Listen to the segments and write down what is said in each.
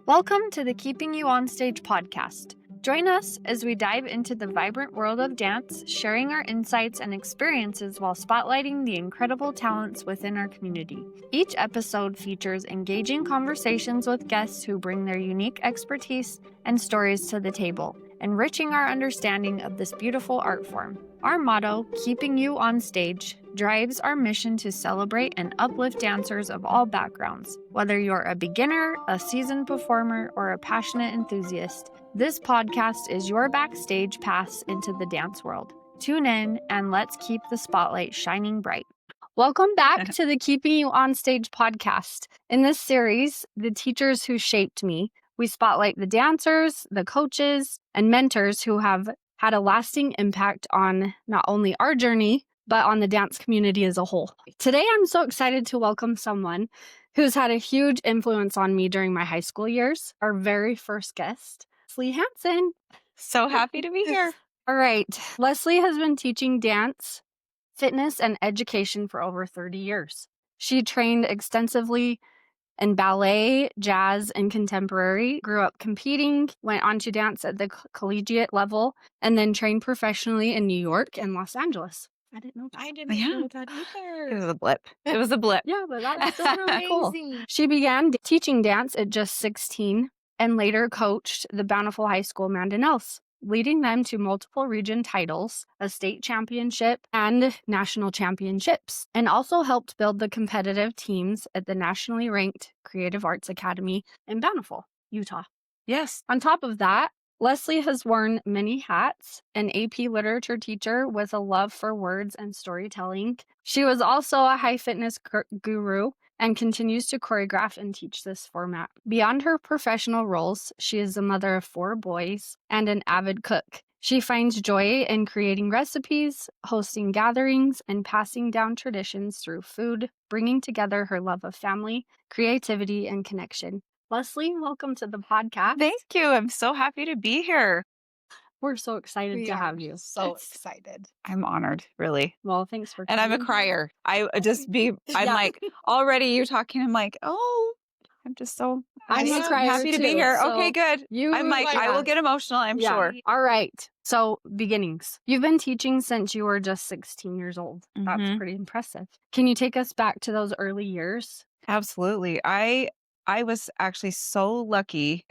Welcome to the Keeping You On Stage podcast. Join us as we dive into the vibrant world of dance, sharing our insights and experiences while spotlighting the incredible talents within our community. Each episode features engaging conversations with guests who bring their unique expertise and stories to the table, enriching our understanding of this beautiful art form. Our motto, Keeping You On Stage, drives our mission to celebrate and uplift dancers of all backgrounds. Whether you're a beginner, a seasoned performer, or a passionate enthusiast, this podcast is your backstage pass into the dance world. Tune in and let's keep the spotlight shining bright. Welcome back to the Keeping You On Stage podcast. In this series, The Teachers Who Shaped Me, we spotlight the dancers, the coaches, and mentors who have had a lasting impact on not only our journey, but on the dance community as a whole. Today, I'm so excited to welcome someone who's had a huge influence on me during my high school years, our very first guest, Leslie Hansen. So happy to be here. All right. Leslie has been teaching dance, fitness, and education for over 30 years. She trained extensively in ballet, jazz, and contemporary, grew up competing, went on to dance at the collegiate level, and then trained professionally in New York and Los Angeles. I didn't know that. I didn't know that It either. was a blip. It was a blip. Yeah, but that's really cool. Amazing. She began teaching dance at just 16 and later coached the Bountiful High School Mandinels, leading them to multiple region titles, a state championship, and national championships, and also helped build the competitive teams at the nationally ranked Creative Arts Academy in Bountiful, Utah. Yes. On top of that, Leslie has worn many hats, an AP literature teacher with a love for words and storytelling. She was also a high fitness guru and continues to choreograph and teach this format. Beyond her professional roles, she is a mother of 4 boys and an avid cook. She finds joy in creating recipes, hosting gatherings, and passing down traditions through food, bringing together her love of family, creativity, and connection. Leslie, welcome to the podcast. Thank you. I'm so happy to be here. We're so excited to have you. So excited. I'm honored, really. Well, thanks for And coming. I'm a crier. I'm Yeah. like, already you talking, I'm like, I'm just so I'm a crier happy to be too, here. so Okay, good. I'm like, I will get emotional, I'm sure. All right. So, beginnings. You've been teaching since you were just 16 years old. That's Mhm. pretty impressive. Can you take us back to those early years? Absolutely. I was actually so lucky.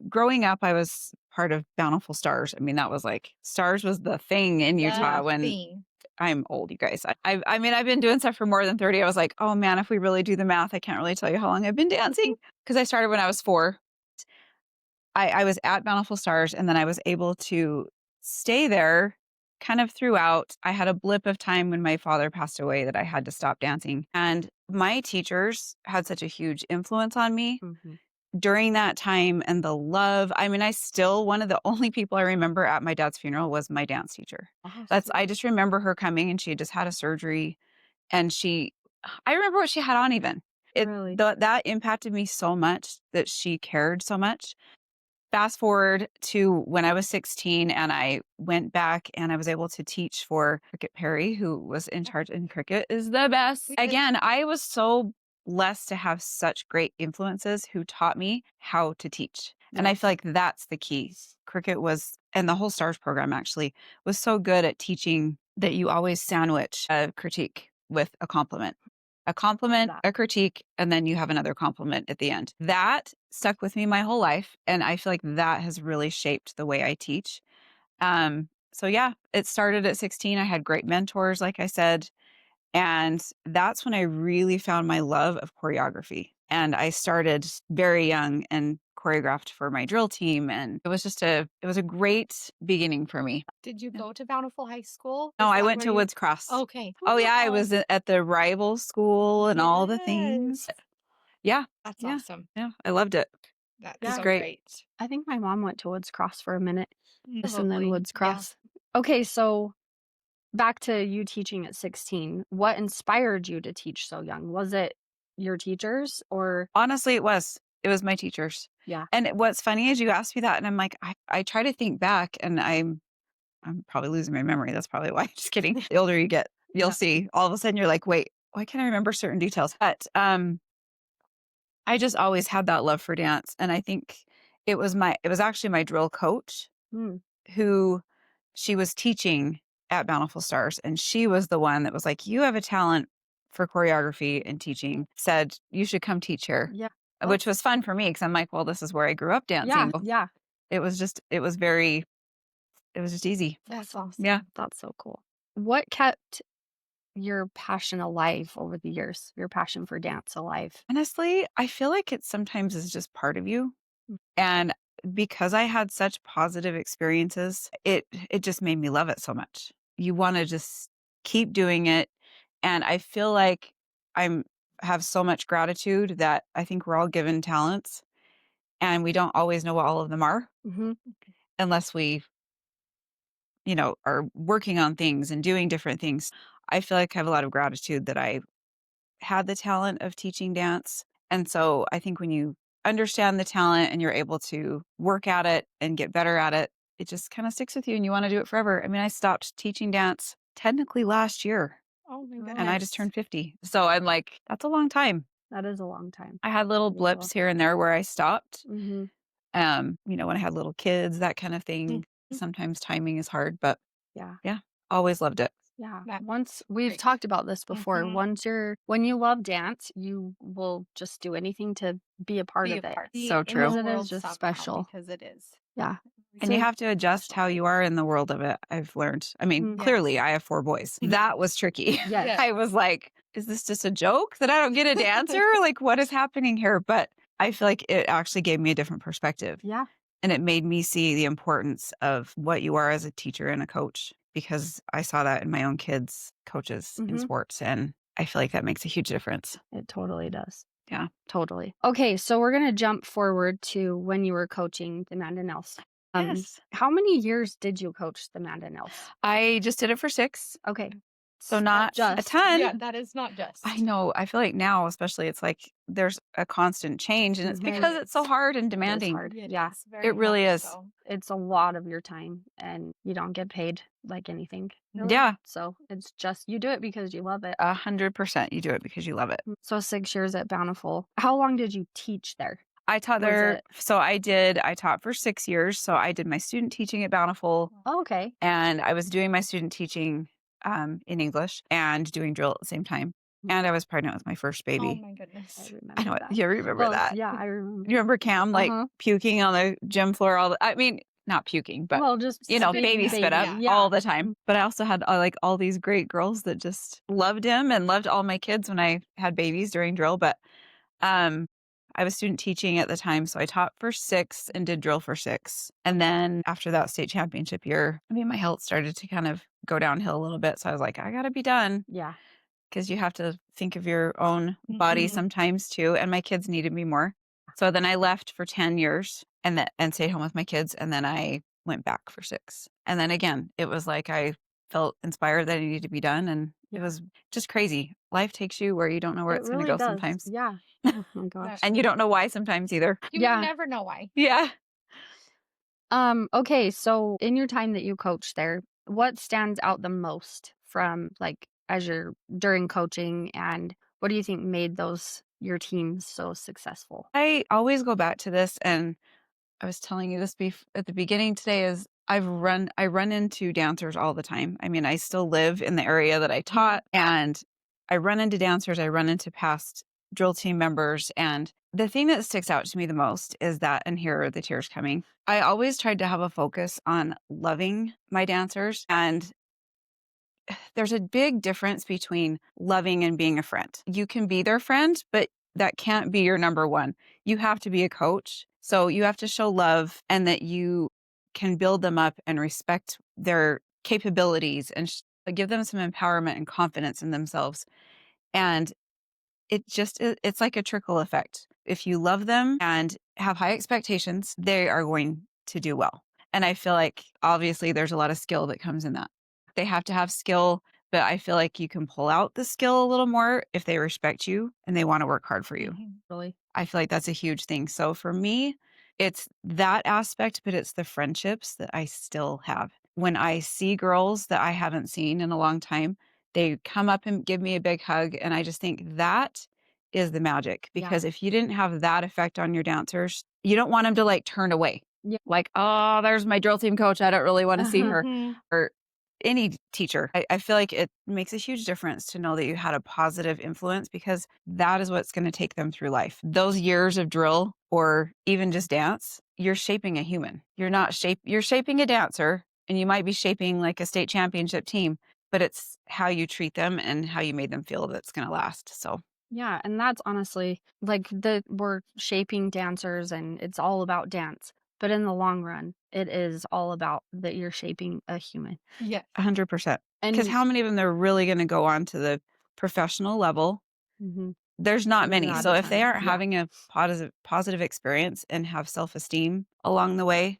Growing up, I was part of Bountiful Stars. I mean, that was like, Stars was the thing in Utah when I'm old, you guys. I mean, I've been doing stuff for more than 30. I was like, oh man, if we really do the math, I can't really tell you how long I've been dancing because I started when I was 4. I was at Bountiful Stars and then I was able to stay there kind of throughout. I had a blip of time when my father passed away that I had to stop dancing. And my teachers had such a huge influence on me during that time and the love. I mean, one of the only people I remember at my dad's funeral was my dance teacher. I just remember her coming and she had just had a surgery and I remember what she had on even. Really? That impacted me so much that she cared so much. Fast forward to when I was 16 and I went back and I was able to teach for Cricket Perry, who was in charge, and Cricket is the best. Again, I was so blessed to have such great influences who taught me how to teach. And I feel like that's the key. Cricket and the whole STARS program actually was so good at teaching that you always sandwich a critique with a compliment. A compliment, a critique, and then you have another compliment at the end. That stuck with me my whole life. And I feel like that has really shaped the way I teach. So yeah, it started at 16. I had great mentors, like I said. And that's when I really found my love of choreography. And I started very young and choreographed for my drill team. And it was a great beginning for me. Did you go to Bountiful High School? No, I went to Woods Cross. Okay. Oh yeah, I was at the rival school and all the things. Yeah. That's awesome. Yeah, I loved it. That's It's so great. I think my mom went to Woods Cross for a minute. Yes, and then Lovely. Woods Cross. Okay, so back to you teaching at 16. What inspired you to teach so young? Was it your teachers or? Honestly, it was my teachers. Yeah. And what's funny is you asked me that and I'm like, I try to think back and I'm probably losing my memory. That's probably why. Just kidding. The older you get, you'll see all of a sudden you're like, wait, why can't I remember certain details? But I just always had that love for dance. And I think it was actually my drill coach Mm. who she was teaching at Bountiful Stars. And she was the one that was like, you have a talent for choreography and teaching, said you should come teach here. Yeah. Which was fun for me because I'm like, well, this is where I grew up dancing. Yeah. It was just easy. That's awesome. Yeah. That's so cool. What kept your passion alive over the years? Your passion for dance alive? Honestly, I feel like it sometimes is just part of you. Mm. And because I had such positive experiences, it just made me love it so much. You want to just keep doing it. And I feel like I'm have so much gratitude that I think we're all given talents and we don't always know what all of them are Mm-hmm. unless we, are working on things and doing different things. I feel like I have a lot of gratitude that I had the talent of teaching dance. And so I think when you understand the talent and you're able to work at it and get better at it, it just kind of sticks with you and you want to do it forever. I mean, I stopped teaching dance technically last year Oh my goodness. and I just turned 50. So I'm like, that's a long time. That is a long time. I had little Pretty cool. blips here and there where I stopped. Mm-hmm. When I had little kids, that kind of thing. Sometimes timing is hard, but Yeah. always loved it. Yeah. That's Once we've great. talked about this before, Mhm. when you love dance, you will just do anything to be a part Be of a it. part. So in true. the It is world just somehow, special. because it is. Yeah. And So you have to adjust special. how you are in the world of it. I've learned. I mean, Mm. clearly Yes. I have 4 boys. That was tricky. Yes. Yes. I was like, is this just a joke that I don't get a dancer? Like, what is happening here? But I feel like it actually gave me a different perspective. Yeah. And it made me see the importance of what you are as a teacher and a coach because I saw that in my own kids' coaches in Mhm. sports. And I feel like that makes a huge difference. It totally does. Yeah. Totally. Okay, so we're going to jump forward to when you were coaching the Mandanels. Yes. How many years did you coach the Mandanels? I just did it for 6. Okay. So not a just. ton. Yeah, that is not just. I know. I feel like now, especially, it's like there's a constant change, and it's Mhm. because it's so hard and It is demanding. hard. It Yeah. is very It really much is. so. It's a lot of your time and you don't get paid like anything. Really. Yeah, So it's just, you do it because you love it. 100%. You do it because you love it. So 6 years at Bountiful. How long did you teach there? I taught Was there. it- So I taught for 6 years. So I did my student teaching at Bountiful, Oh, okay. and I was doing my student teaching in English and doing drill at the same time. And I was pregnant with my first Oh baby. my goodness. I remember I know that. you remember Well, that. yeah, I remember. You remember Cam like Uh-huh. puking on the gym floor I mean, not puking, but Well, just Spitting baby out. spit up Yeah. all the time. But I also had like all these great girls that just loved him and loved all my kids when I had babies during drill. But I was student teaching at the time, so I taught for 6 and did drill for 6. And then after that state championship year, I mean, my health started to kind of go downhill a little bit. So I was like, I got to be done Yeah. because you have to think of your own body Mhm. sometimes too. And my kids needed me more. So then I left for 10 years and stayed home with my kids. And then I went back for 6. And then again, it was like I felt inspired that I needed to be done. And it was just crazy. Life takes you where you don't know where It it's going really to go does. sometimes. Yeah. Oh my gosh. And you don't know why sometimes either. You Yeah. never know why. Yeah. Okay, so in your time that you coached there, what stands out the most from like as you're during coaching, and what do you think made your teams so successful? I always go back to this, and I was telling you this at the beginning today is I run into dancers all the time. I mean, I still live in the area that I taught, and I run into dancers, I run into past drill team members, and the thing that sticks out to me the most is that, and here are the tears coming. I always tried to have a focus on loving my dancers, and there's a big difference between loving and being a friend. You can be their friend, but that can't be your number one. You have to be a coach. So you have to show love and that you can build them up and respect their capabilities and give them some empowerment and confidence in themselves. And it's like a trickle effect. If you love them and have high expectations, they are going to do well. And I feel like obviously there's a lot of skill that comes in that. They have to have skill, but I feel like you can pull out the skill a little more if they respect you and they want to work hard for you. Mhm. Really? I feel like that's a huge thing. So for me, it's that aspect, but it's the friendships that I still have. When I see girls that I haven't seen in a long time, they come up and give me a big hug. And I just think that is the magic, Yeah. because if you didn't have that effect on your dancers, you don't want them to like turn away. Yeah. Like, oh, there's my drill team coach. I don't really want to see her. Mhm. Or any teacher. I feel like it makes a huge difference to know that you had a positive influence, because that is what's going to take them through life. Those years of drill or even just dance, you're shaping a human. You're shaping a dancer, and you might be shaping like a state championship team, but it's how you treat them and how you made them feel that's going to last. So Yeah, and that's honestly like we're shaping dancers and it's all about dance. But in the long run, it is all about that you're shaping a human. Yes. 100%. Because And how many of them are really going to go on to the professional level? Mhm. There's not many. Not So a if they ton. aren't Yeah. having a positive experience and have self-esteem along the way,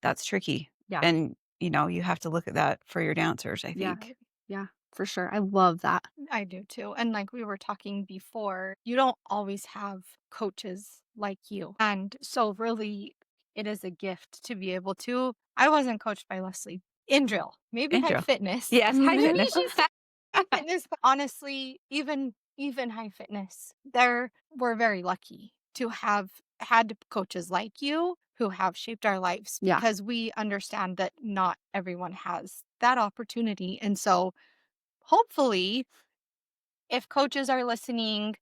that's tricky. Yeah. And, you have to look at that for your dancers, I Yeah. think. Yeah, for sure. I love that. I do too. And like we were talking before, you don't always have coaches like you. And so really it is a gift to be able to. I wasn't coached by Leslie in drill, maybe In high drill. fitness. Yes, high Maybe fitness. she's high fitness, but honestly, even high fitness, we're very lucky to have had coaches like you who have shaped our lives, Yeah. because we understand that not everyone has that opportunity. And so hopefully, if coaches are listening,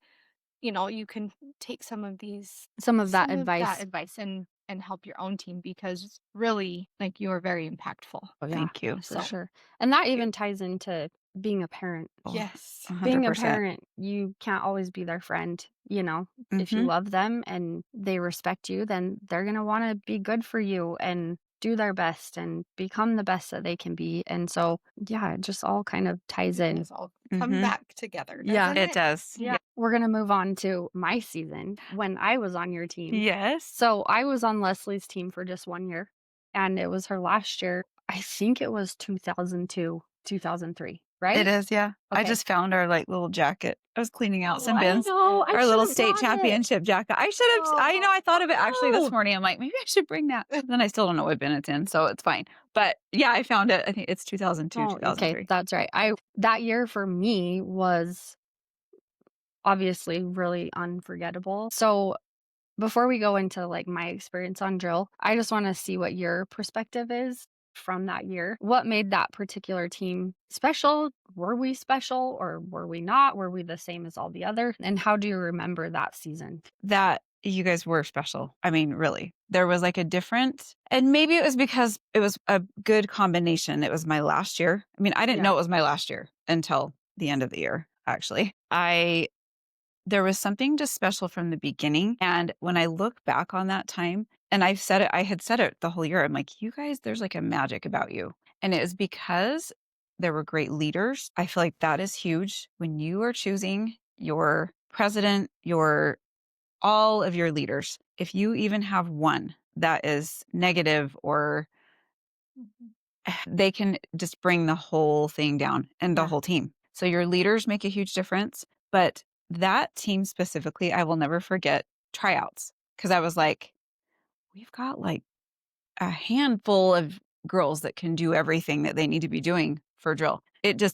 you can take some of That that advice. advice and help your own team, because really, like, you are very impactful. Oh, yeah, Thank you. for So, sure. And that thank you. even ties into being a parent. Oh, Yes. Being a 100%. parent, you can't always be their friend, If you Mhm. love them and they respect you, then they're going to want to be good for you and do their best and become the best that they can be. And so, yeah, it just all kind of ties It in. does all come Mhm. back together, Yeah. doesn't It does. Yeah. We're going to move on to my season when I was on your team. Yes. So I was on Leslie's team for just 1 year, and it was her last year. I think it was 2002, 2003, right? It is, yeah. I Okay. just found our like little jacket. I was cleaning out some I bins. know. I Our little should've state brought it. championship jacket. I should have. I thought of it actually this Oh. morning. I'm like, maybe I should bring that. Then I still don't know what bin it's in, so it's fine. But yeah, I found it. I think it's 2002, Oh, okay, 2003. that's right. That year for me was obviously really unforgettable. So before we go into like my experience on drill, I just want to see what your perspective is from that year. What made that particular team special? Were we special or were we not? Were we the same as all the other? And how do you remember that season? That you guys were special. I mean, really. There was like a different, and maybe it was because it was a good combination. It was my last year. I mean, I didn't Yeah. know it was my last year until the end of the year, actually. There was something just special from the beginning. And when I look back on that time, and I had said it the whole year, I'm like, you guys, there's like a magic about you. And it was because there were great leaders. I feel like that is huge when you are choosing your president, all of your leaders. If you even have one that is negative, or they can just bring the whole thing down and the Yeah. whole team. So your leaders make a huge difference. But that team specifically, I will never forget tryouts, because I was like, we've got like a handful of girls that can do everything that they need to be doing for drill.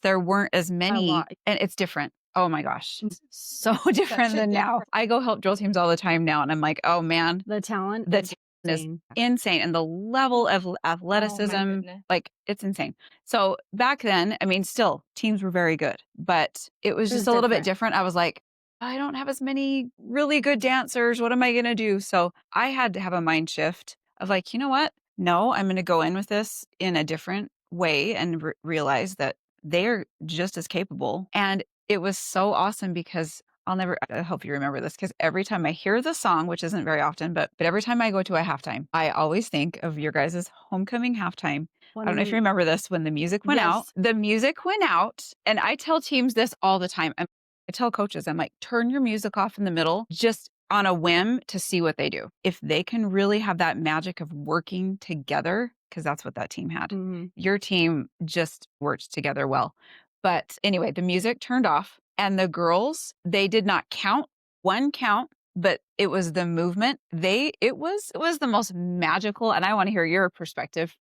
There weren't as many, lot. and it's different. Oh my gosh. Mm. So different than now. I go help drill teams all the time now, and I'm like, oh man, The talent the is talent is insane. insane. And the level of Oh athleticism, my goodness. like it's insane. So back then, I mean, still teams were very good, but it was It was just a little bit different. different. I was like, I don't have as many really good dancers. What am I going to do? So I had to have a mind shift of like, you know what? No, I'm going to go in with this in a different way and realize that they're just as capable. And it was so awesome because I hope you remember this, because every time I hear the song, which isn't very often, but every time I go to a halftime, I always think of your guys' homecoming halftime. I don't know if you remember this, when the music went out. Yes. The music went out, and I tell teams this all the time. I tell coaches, I'm like, turn your music off in the middle, just on a whim, to see what they do. If they can really have that magic of working together, because that's what that team had. Mhm. Your team just worked together well. But anyway, the music turned off, and the girls, they did not count one count, but it was the movement. It was the most magical, and I want to hear your perspective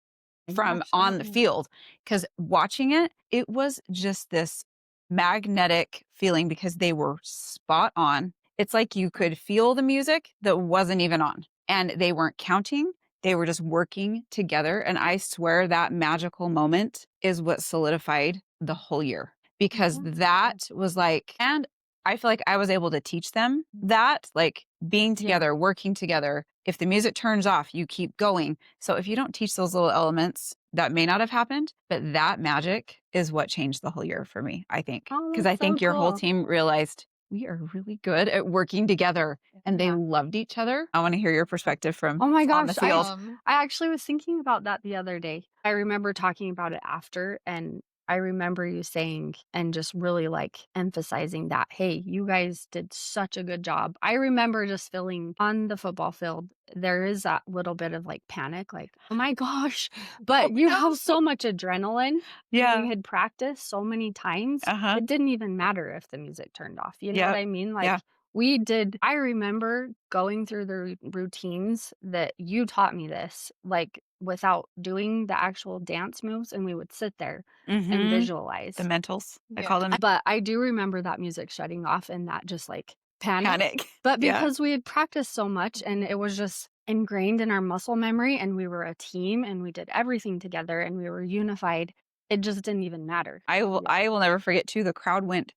from on the Absolutely. field, because watching it, it was just this magnetic feeling because they were spot on. It's like you could feel the music that wasn't even on, and they weren't counting. They were just working together. And I swear that magical moment is what solidified the whole year, because that was like, and I feel like I was able to teach them that, like being together, working together. If the music turns off, you keep going. So if you don't teach those little elements, that may not have happened, but that magic is what changed the whole year for me, I think. Oh, Because that's I think so your whole cool. team realized we are really good at working together, and they loved each other. I want to hear your perspective from Oh my on the gosh, field. I actually was thinking about that the other day. I remember talking about it after, and I remember you saying and just really like emphasizing that, hey, you guys did such a good job. I remember just feeling on the football field, there is that little bit of like panic, like, oh my gosh, but you have so much adrenaline. Yeah. We had practiced so many times. Uh-huh. It didn't even matter if the music turned off. You know Yep. what I mean? Like, Yeah. we did. I remember going through the routines that you taught me this, like without doing the actual dance moves, and we would sit there and Mhm. visualize. The mentals, I Yeah. call them. But I do remember that music shutting off and that just like panic. Panic. But Yeah. because we had practiced so much and it was just ingrained in our muscle memory, and we were a team and we did everything together and we were unified, it just didn't even matter. I will never forget too, the crowd went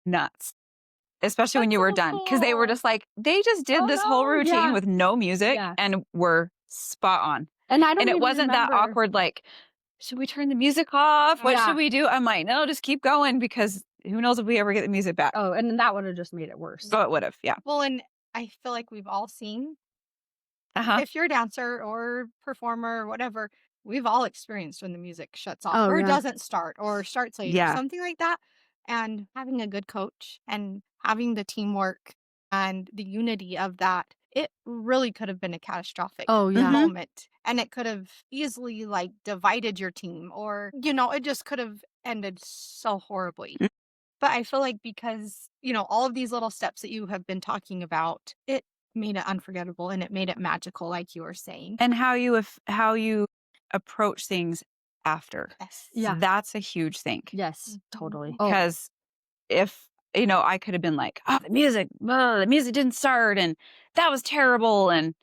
nuts. Especially when That's you were so done, because they were cool. just like, they just did Oh, this whole no. routine Yeah. with no music Yeah. and were spot on. And I don't And it even wasn't that remember. awkward, like, should we turn the music off? What Yeah. should we do? I'm like, no, just keep going, because who knows if we ever get the music back. Oh, and then that would have just made it worse. So it would have, yeah. Well, and I feel like we've all seen, Uh-huh. if you're a dancer or performer or whatever, we've all experienced when the music shuts off Oh, or yeah. doesn't start or starts late or Yeah. something like that. And having a good coach and having the teamwork and the unity of that, it really could have been a catastrophic Oh, yeah. Mhm. moment. And it could have easily like divided your team, or, it just could have ended so horribly. Mm. But I feel like because, all of these little steps that you have been talking about, it made it unforgettable and it made it magical, like you were saying. And how you approach things after. Yes. Yeah. That's a huge thing. Yes, Mhm. totally. Oh, Because if, I could have been like, oh, the music didn't start and that was terrible. And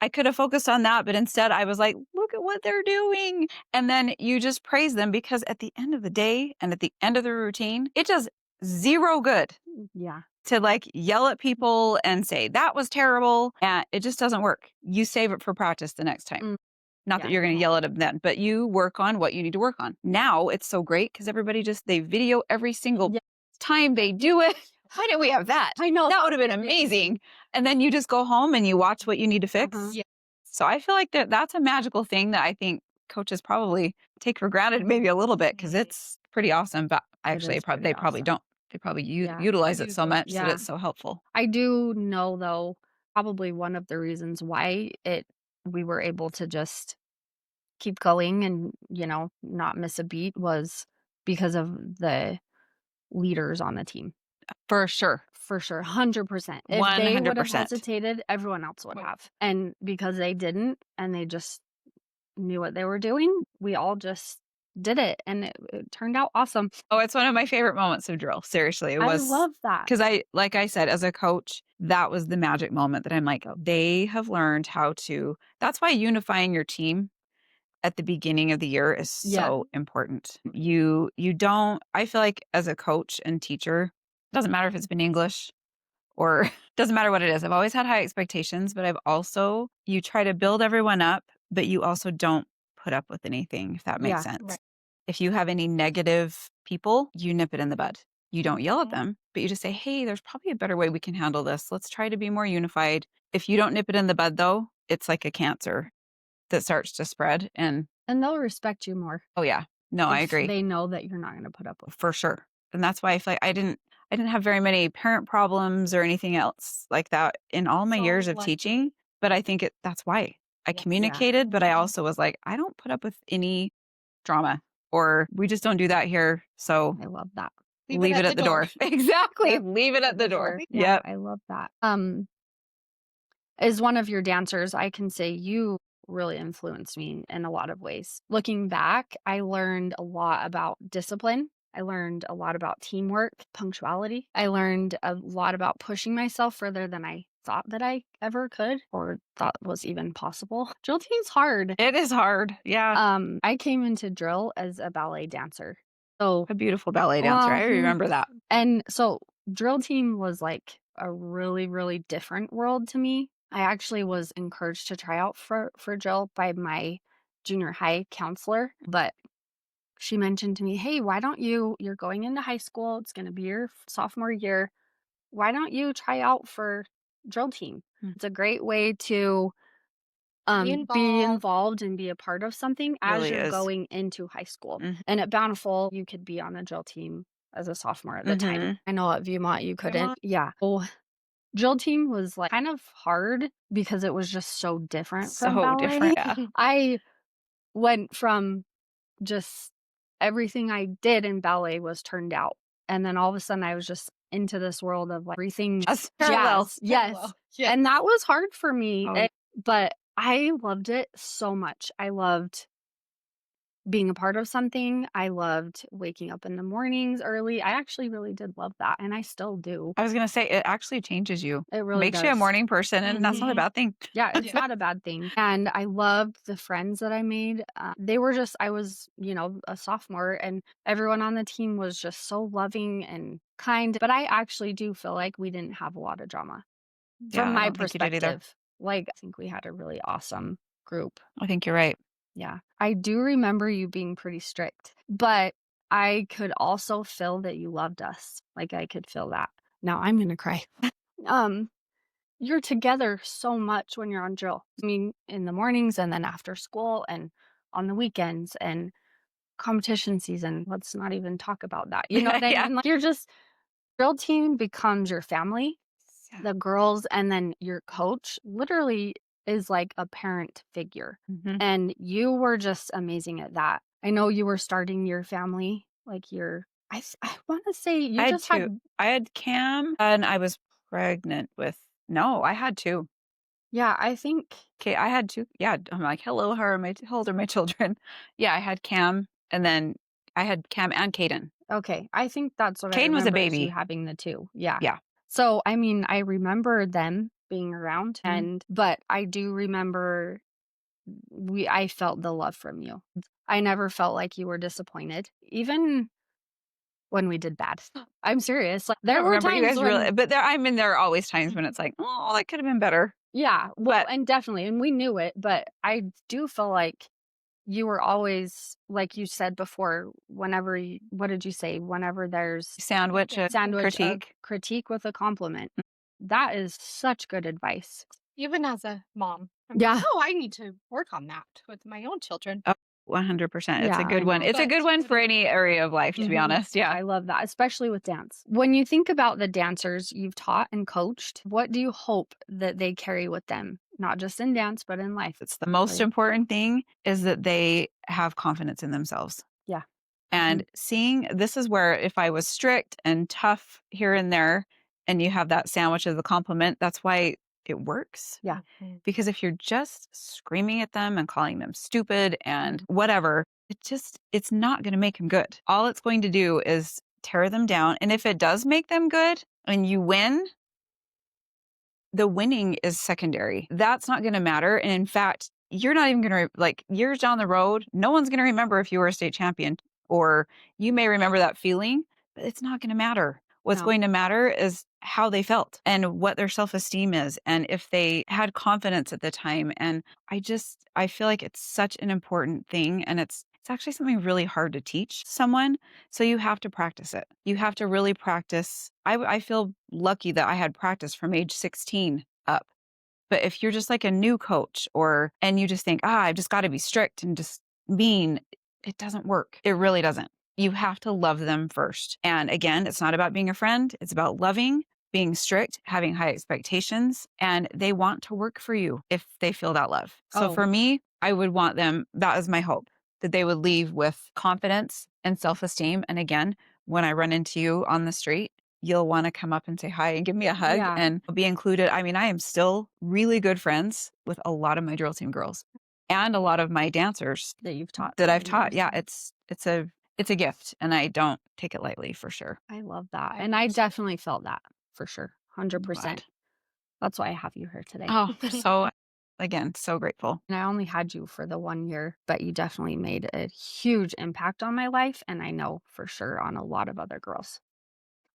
I could have focused on that, but instead I was like, look at what they're doing. And then you just praise them, because at the end of the day and at the end of the routine, it does zero good yeah. to like yell at people and say that was terrible. And it just doesn't work. You save it for practice the next time. Mm. Not that Yeah. you're going to yell at them then, but you work on what you need to work on. Now it's so great because everybody they video every single Yeah. time they do it. Why didn't we have that? I know. That would have been amazing. And then you just go home and you watch what you need to fix. Uh-huh. Yeah. So I feel like that's a magical thing that I think coaches probably take for granted maybe a little bit, because it's pretty awesome. But actually, is pretty they probably awesome. don't. They probably Yeah. utilize They it use so it. much that Yeah. it's so helpful. I do know, though, probably one of the reasons why we were able to just keep going and, not miss a beat was because of the leaders on the team. For sure. For sure. 100%. If they would have 100%. hesitated, everyone else would Right. have. And because they didn't and they just knew what they were doing, we all just did it. And it turned out awesome. Oh, it's one of my favorite moments of drill. Seriously, it was. I love that. Because like I said, as a coach, that was the magic moment that I'm like, they have learned how to. That's why unifying your team at the beginning of the year is so important. You don't. I feel like as a coach and teacher, doesn't matter if it's been English or doesn't matter what it is. I've always had high expectations, but you try to build everyone up, but you also don't put up with anything, if that makes sense. Right. If you have any negative people, you nip it in the bud. You don't yell at Mhm. them, but you just say, hey, there's probably a better way we can handle this. Let's try to be more unified. If you don't nip it in the bud, though, it's like a cancer that starts to spread. And they'll respect you more. oh, yeah. No, I if agree. They know that you're not going to put up with. For sure. And that's why I feel like I didn't have very many parent problems or anything else like that in all my So years of lucky. teaching. But I think that's why I Yes. communicated, but I Mhm. also was like, I don't put up with any drama, or we just don't do that here. So I love that. leave it at the door. Exactly. Yep. Leave it at the For door. sure. Yeah, Yep. I love that. As one of your dancers, I can say you really influenced me in a lot of ways. Looking back, I learned a lot about discipline I learned a lot about teamwork, punctuality. I learned a lot about pushing myself further than I thought that I ever could or thought was even possible. Drill team's hard. It is hard. Yeah. I came into drill as a ballet dancer. So A beautiful ballet dancer. I remember that. and so drill team was like a really, really different world to me. I actually was encouraged to try out for drill by my junior high counselor, but she mentioned to me, "Hey, why don't you're going into high school, it's going to be your sophomore year. Why don't you try out for drill team? It's a great way to be involved and be a part of something as Really you're is. going into high school." Mhm. And at Bountiful, you could be on a drill team as a sophomore at the time. I know at Viewmont you couldn't. Viewmont? Yeah. Oh, drill team was like kind of hard because it was just so different from So ballet. different. Yeah. I went from just everything I did in ballet was turned out. And then all of a sudden I was just into this world of like everything Yes. jazz. Yes. Parallel. Yeah. And that was hard for me. Oh. But I loved it so much. I loved being a part of something. I loved waking up in the mornings early. I actually really did love that. And I still do. I was going to say, it actually changes you. It really Makes you a does. morning person, and that's not a Mhm. bad thing. Yeah, it's Yeah. not a bad thing. And I loved the friends that I made. They were just, I was, a sophomore, and everyone on the team was just so loving and kind. But I actually do feel like we didn't have a lot of drama Yeah, from I my don't think you did either. perspective. Like, I think we had a really awesome group. I think you're right. Yeah. I do remember you being pretty strict, but I could also feel that you loved us. Like, I could feel that. Now I'm going to cry. You're together so much when you're on drill. I mean, in the mornings and then after school and on the weekends and competition season. Let's not even talk about that. You know what I Yeah. mean? Like, you're just, drill team becomes your family, Yeah. the girls, and then your coach literally is like a parent figure. Mhm. And you were just amazing at that. I know you were starting your family, like I want to say you I had just two. had, I had Cam, and I was pregnant with. No, I had two. yeah, I think, Okay, I had two. Yeah, I'm like, hello, how old are my children? Yeah, I had Cam, and then I had Cam and Caden. okay, I think that's what I Caden was a remember is you baby. having the two. Yeah. Yeah. So, I mean, I remember them being around Mhm. but I do remember I felt the love from you. I never felt like you were disappointed, even when we did bad. I'm serious. Like, I there don't were remember you times guys when, really, but there are always times when it's like, oh, that could have been better. yeah, well, But and definitely, and we knew it, but I do feel like you were always, like you said before, whenever what did you say? Whenever there's sandwich a sandwich a critique. critique with a compliment. That is such good advice. Even as a mom. I'm Yeah. like, oh, I need to work on that with my own children. Oh, 100%. It's Yeah, a good I one. know. It's a But good one for any area of life, to be Mhm. honest. Yeah. I love that, especially with dance. When you think about the dancers you've taught and coached, what do you hope that they carry with them? Not just in dance, but in life. It's the most Right. important thing is that they have confidence in themselves. Yeah. And seeing this is where if I was strict and tough here and there, and you have that sandwich as a compliment, that's why it works. Yeah. Mhm. Because if you're just screaming at them and calling them stupid and whatever, it's not going to make them good. All it's going to do is tear them down. And if it does make them good and you win, the winning is secondary. That's not going to matter. And in fact, you're not even going to, like, years down the road, no one's going to remember if you were a state champion, or you may remember that feeling, but it's not going to matter. What's No. going to matter is how they felt and what their self-esteem is, and if they had confidence at the time. And I feel like it's such an important thing, and it's actually something really hard to teach someone. So you have to practice it. You have to really practice. I feel lucky that I had practice from age 16 up. But if you're just like a new coach and you just think, I've just got to be strict and just mean, it doesn't work. It really doesn't. You have to love them first. And again, it's not about being a friend. It's about loving, being strict, having high expectations, and they want to work for you if they feel that love. So Oh. for me, I would want them, that is my hope, that they would leave with confidence and self-esteem. And again, when I run into you on the street, you'll want to come up and say hi and give me a hug Yeah. and be included. I mean, I am still really good friends with a lot of my drill team girls and a lot of my dancers That you've taught. that for I've many taught. years. Yeah, it's it's a gift and I don't take it lightly for sure. I love that. I And I do too. definitely felt that for sure. I'm 100%. glad. That's why I have you here today. Oh, so again, so grateful. And I only had you for the 1 year, but you definitely made a huge impact on my life. And I know for sure on a lot of other girls.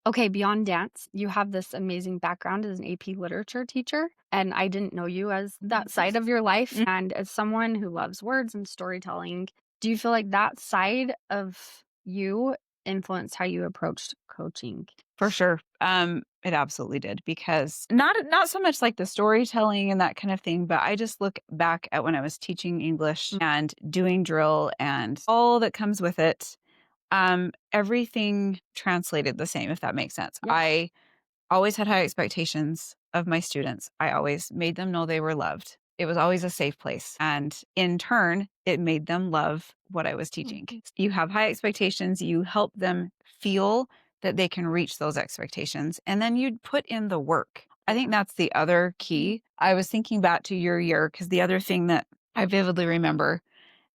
Okay, beyond dance, you have this amazing background as an AP literature teacher. And I didn't know you as that side of your life. Mm. And as someone who loves words and storytelling, do you feel like that side of you influenced how you approached coaching? For sure. It absolutely did because not so much like the storytelling and that kind of thing, but I just look back at when I was teaching English and doing drill and all that comes with it. Everything translated the same, if that makes sense. Yeah. I always had high expectations of my students. I always made them know they were loved. It was always a safe place. And in turn, it made them love what I was teaching. You have high expectations, you help them feel that they can reach those expectations, and then you'd put in the work. I think that's the other key. I was thinking back to your year because the other thing that I vividly remember,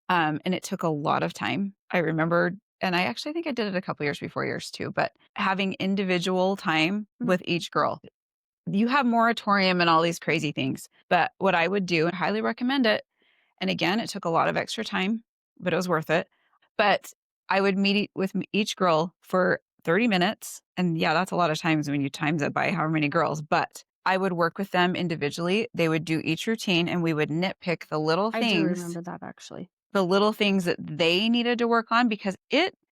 and it took a lot of time. I remember, and I actually think I did it a couple years before yours too, but having individual time with each girl. You have moratorium and all these crazy things, but what I would do, I highly recommend it. And again, it took a lot of extra time, but it was worth it. But I would meet with each girl for 30 minutes. And yeah, that's a lot of times when you times it by however many girls, but I would work with them individually. They would do each routine and we would nitpick the little I do things, remember that actually. the little things that they needed to work on because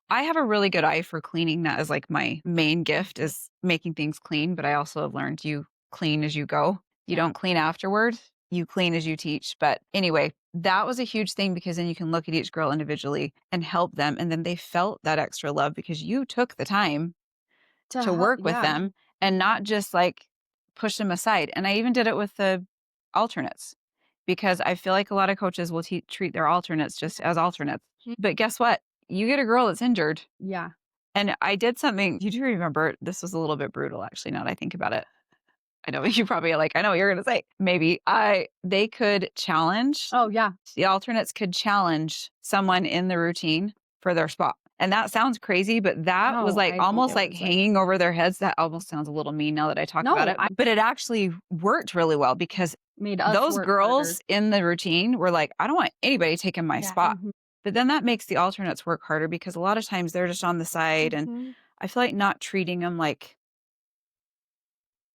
I have a really good eye for cleaning. That is like my main gift is making things clean. But I also have learned you clean as you go. You don't clean afterward. You clean as you teach. But anyway, that was a huge thing because then you can look at each girl individually and help them. And then they felt that extra love because you took the time to help- work with yeah. them and not just like push them aside. And I even did it with the alternates because I feel like a lot of coaches will treat their alternates just as alternates. But guess what? You get a girl that's injured. Yeah. And I did something, you do remember, this was a little bit brutal actually, now that I think about it. I know you probably are like, I know what you're going to say. Maybe they could challenge, Oh, yeah. the alternates could challenge someone in the routine for their spot. And that sounds crazy, but that was No, like I think almost it like was, hanging over their heads. That almost sounds a little mean now that I talk No, about it. But it actually worked really well because made us those work girls harder. in the routine were like, I don't want anybody taking my Yeah. spot. But then that makes the alternates work harder because a lot of times they're just on the side. And I feel like not treating them like,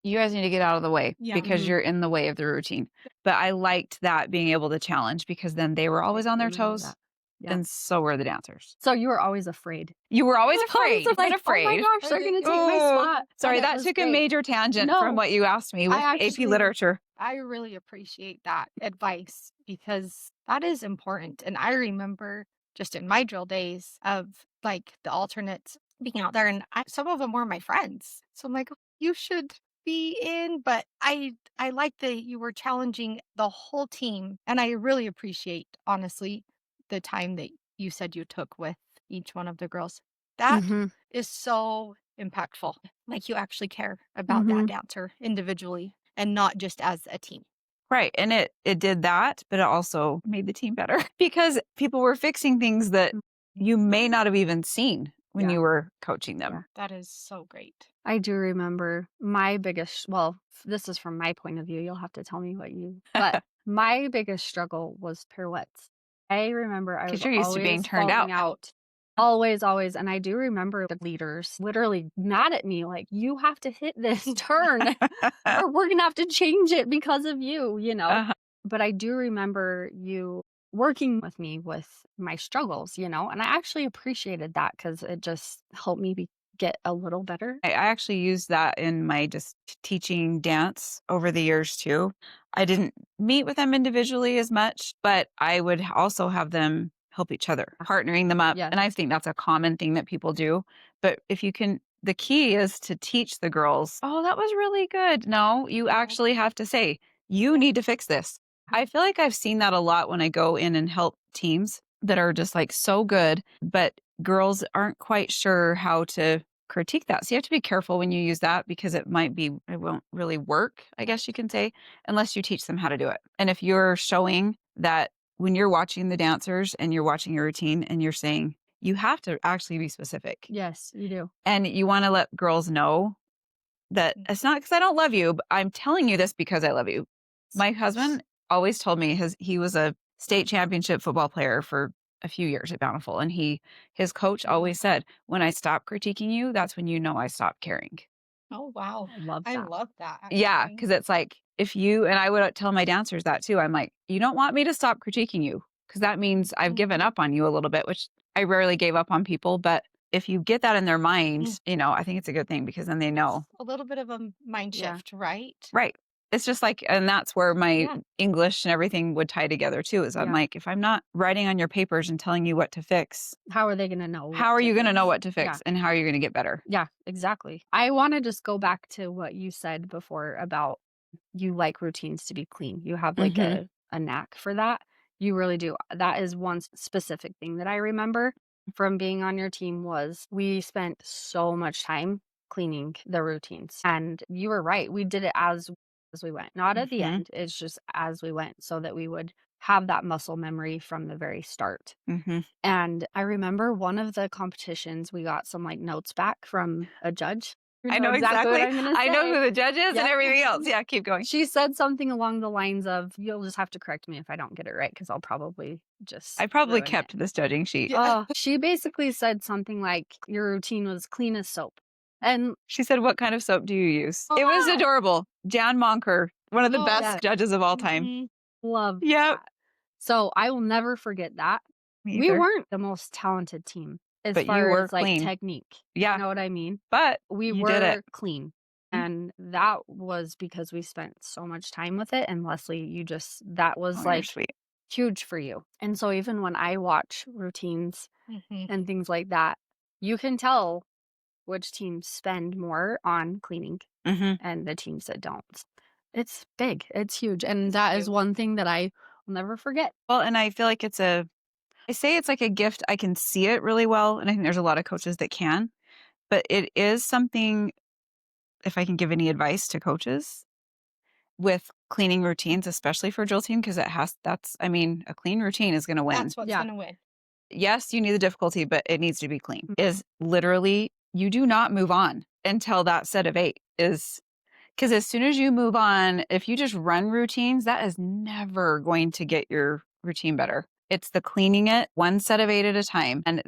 you guys need to get out of the way Yeah. because you're in the way of the routine. But I liked that being able to challenge because then they were always on their remember toes. that. Yeah. And so were the dancers. So you were always afraid. You were always I was afraid. like, But afraid. oh my gosh, they're going to take my Ooh. spot. Sorry, And it that was took a great. major tangent No. from what you asked me with AP actually- literature. I really appreciate that advice because that is important. And I remember just in my drill days of like the alternates being out there, and some of them were my friends. So I'm like, you should be in, but I like that you were challenging the whole team, and I really appreciate honestly the time that you said you took with each one of the girls. That is so impactful. Like you actually care about that dancer individually and not just as a team. Right. And it did that, but it also made the team better because people were fixing things that you may not have even seen when Yeah. you were coaching them. Yeah. That is so great. I do remember my biggest, well, this is from my point of view. You'll have to tell me what you, but my biggest struggle was pirouettes. I remember I was 'Cause you're used to being always turned falling out. out. Always, always. And I do remember the leaders literally mad at me, like, you have to hit this turn or we're going to have to change it because of you, you know? Uh-huh. But I do remember you working with me with my struggles, you know? And I actually appreciated that because it just helped me get a little better. I actually used that in my just teaching dance over the years too. I didn't meet with them individually as much, but I would also have them help each other, partnering them up. Yes. And I think that's a common thing that people do. But if you can, the key is to teach the girls, oh, that was really good. No, you actually have to say, you need to fix this. I feel like I've seen that a lot when I go in and help teams that are just like so good, but girls aren't quite sure how to critique that. So you have to be careful when you use that because it won't really work, I guess you can say, unless you teach them how to do it. And if you're showing that when you're watching the dancers and you're watching your routine and you're saying, you have to actually be specific. Yes, you do. And you want to let girls know that it's not because I don't love you, but I'm telling you this because I love you. My husband always told me he was a state championship football player for a few years at Bountiful. And his coach always said, when I stop critiquing you, that's when you know I stopped caring. Oh, wow. I love I that. love that. Yeah, actually. because it's like and I would tell my dancers that too. I'm like, you don't want me to stop critiquing you because that means I've given up on you a little bit, which I rarely gave up on people. But if you get that in their mind, I think it's a good thing because then they know. A little bit of a mind Yeah. shift, right? Right. It's just like, and that's where my Yeah. English and everything would tie together too, is I'm Yeah. like, if I'm not writing on your papers and telling you what to fix, How are they going to know? how are you going to know what to fix Yeah. and how are you going to get better? Yeah, exactly. I want to just go back to what you said before about you like routines to be clean. You have like Mhm. a knack for that. You really do. That is one specific thing that I remember from being on your team was we spent so much time cleaning the routines. And you were right. We did it as we went, not at the Mhm. end. It's just as we went so that we would have that muscle memory from the very start. Mhm. And I remember one of the competitions, we got some like notes back from a judge. You I know exactly. what I'm gonna I know who say. the judge is and Yep. everything else. Yeah, keep going. She said something along the lines of, "You'll just have to correct me if I don't get it right, because I'll probably just I probably ruin it." kept this judging sheet. Yeah. She basically said something like, "Your routine was clean as soap." And She said, "What kind of soap do you use?" It was adorable. Jan Monker, one of the Oh, best yes. judges of all time. Mhm. love Yep. that. So I will never forget that. Me We either. weren't the most talented team as But you far were as like clean. technique. Yeah. You know what I mean? But We you did it. were clean. And that was because we spent so much time with it. And Leslie, that was Oh, you're like sweet. huge for you. And so even when I watch routines Mhm. and things like that, you can tell which teams spend more on cleaning Mhm. and the teams that don't. It's big. It's huge. And that is huge. one thing that I will never forget. Well, and I feel like I say it's like a gift. I can see it really well. And I think there's a lot of coaches that can. But it is something, if I can give any advice to coaches with cleaning routines, especially for drill team, because a clean routine is going to win. That's what's Yeah. going to win. Yes, you need the difficulty, but it needs to be clean. Mhm. Is literally, you do not move on until that set of 8 is, because as soon as you move on, if you just run routines, that is never going to get your routine better. It's the cleaning it one set of 8 at a time. And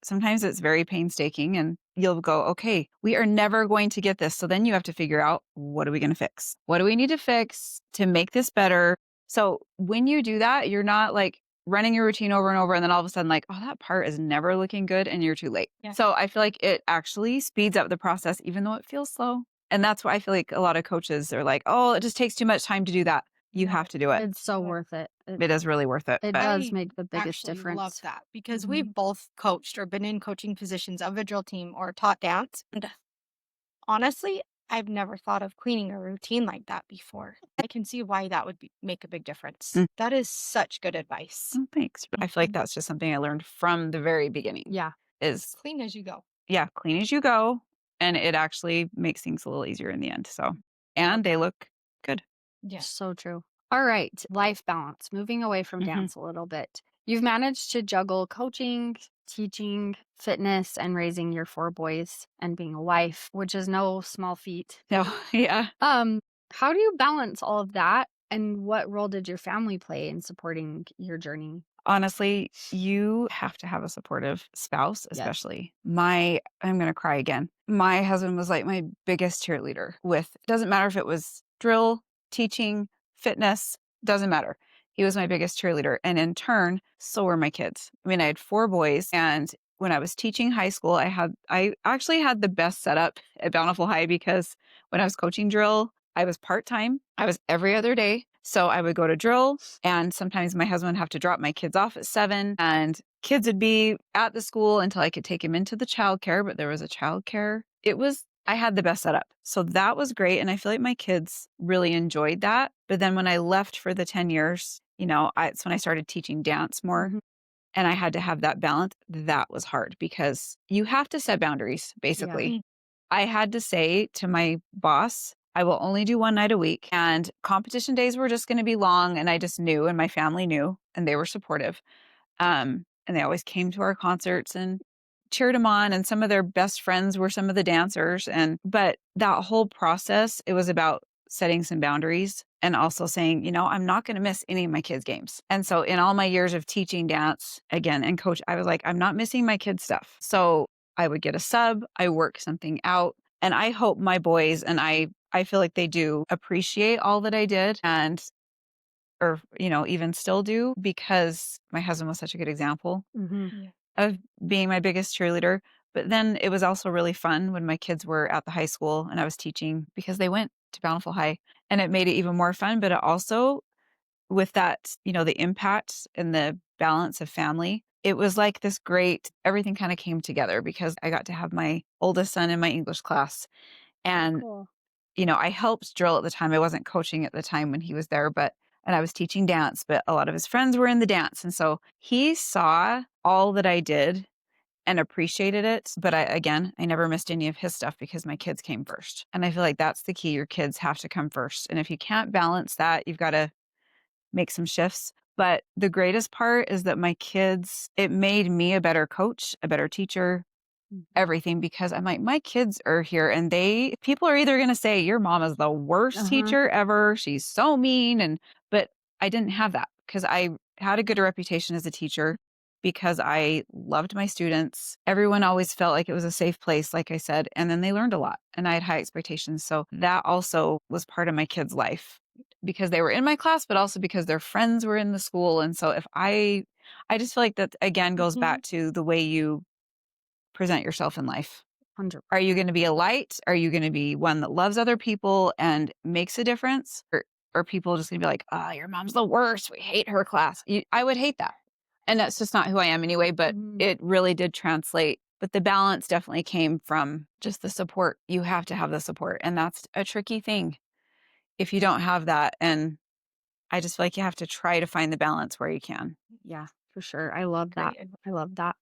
sometimes it's very painstaking and you'll go, okay, we are never going to get this. So then you have to figure out, what are we going to fix? What do we need to fix to make this better? So when you do that, you're not like running your routine over and over. And then all of a sudden like, oh, that part is never looking good and you're too late. Yeah. So I feel like it actually speeds up the process, even though it feels slow. And that's why I feel like a lot of coaches are like, oh, it just takes too much time to do that. You No, have to do it. It's so Yeah. worth it. It is really worth it. It But does I make the biggest actually difference. love that because Mhm. we've both coached or been in coaching positions of a drill team or taught dance. And honestly, I've never thought of cleaning a routine like that before. I can see why that would make a big difference. Mm. That is such good advice. oh, thanks. I feel like that's just something I learned from the very beginning Yeah. is, Clean as you go. yeah, clean as you go. And it actually makes things a little easier in the end. So, and they look good. Yeah. So true. All right. Life balance. Moving away from Mhm. dance a little bit. You've managed to juggle coaching, teaching, fitness, and raising your 4 boys and being a wife, which is no small feat. No, yeah. How do you balance all of that? And what role did your family play in supporting your journey? Honestly, you have to have a supportive spouse, Yes. especially. I'm going to cry again. My husband was like my biggest cheerleader doesn't matter if it was drill, teaching, fitness, doesn't matter. He was my biggest cheerleader. And in turn, so were my kids. I mean, I had 4 boys. And when I was teaching high school, I actually had the best setup at Bountiful High because when I was coaching drill, I was part-time. I was every other day. So I would go to drill and sometimes my husband would have to drop my kids off at 7 and kids would be at the school until I could take him into the childcare, but there was a childcare. I had the best setup. So that was great. And I feel like my kids really enjoyed that. But then when I left for the 10 years, it's when I started teaching dance more. Mhm. And I had to have that balance. That was hard because you have to set boundaries, basically. Mm. I had to say to my boss, I will only do 1 night a week. And competition days were just going to be long. And I just knew, and my family knew, and they were supportive. And and they always came to our concerts and cheered them on. And some of their best friends were some of the dancers. But that whole process, it was about setting some boundaries and also saying, I'm not going to miss any of my kids' games. And so in all my years of teaching dance again and coach, I was like, I'm not missing my kids' stuff. So I would get a sub, I work something out. And I hope my boys, and I feel like they do appreciate all that I did or even still do, because my husband was such a good example of being my biggest cheerleader. But then it was also really fun when my kids were at the high school and I was teaching, because they went to Bountiful High, and it made it even more fun. But it also, with that, the impact and the balance of family, it was like this great, everything kind of came together because I got to have my oldest son in my English class. And, Cool. I helped drill at the time. I wasn't coaching at the time when he was there, and I was teaching dance, but a lot of his friends were in the dance. And so he saw all that I did and appreciated it. But I never missed any of his stuff because my kids came first. And I feel like that's the key. Your kids have to come first. And if you can't balance that, you've got to make some shifts. But the greatest part is that my kids, it made me a better coach, a better teacher, everything, because I'm like, my kids are here and people are either going to say, your mom is the worst teacher ever. She's so mean. But I didn't have that because I had a good reputation as a teacher, because I loved my students. Everyone always felt like it was a safe place, like I said, and then they learned a lot and I had high expectations. So that also was part of my kids' life, because they were in my class, but also because their friends were in the school. And so I just feel like that again goes back to the way you present yourself in life. 100%. Are you going to be a light? Are you going to be one that loves other people and makes a difference? Or are people just going to be like, oh, your mom's the worst, we hate her class? I would hate that. And that's just not who I am anyway, but it really did translate. But the balance definitely came from just the support. You have to have the support. And that's a tricky thing if you don't have that. And I just feel like you have to try to find the balance where you can. Yeah, for sure. I love that. Great advice. I love that.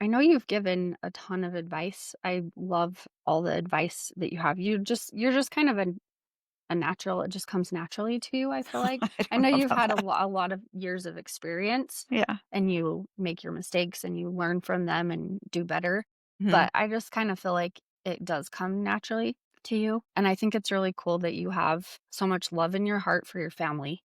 I know you've given a ton of advice. I love all the advice that you have. You're just kind of a natural. It just comes naturally to you, I feel like. I know you've had a lot of years of experience, Yeah. and you make your mistakes and you learn from them and do better. Mhm. But I just kind of feel like it does come naturally to you. And I think it's really cool that you have so much love in your heart for your family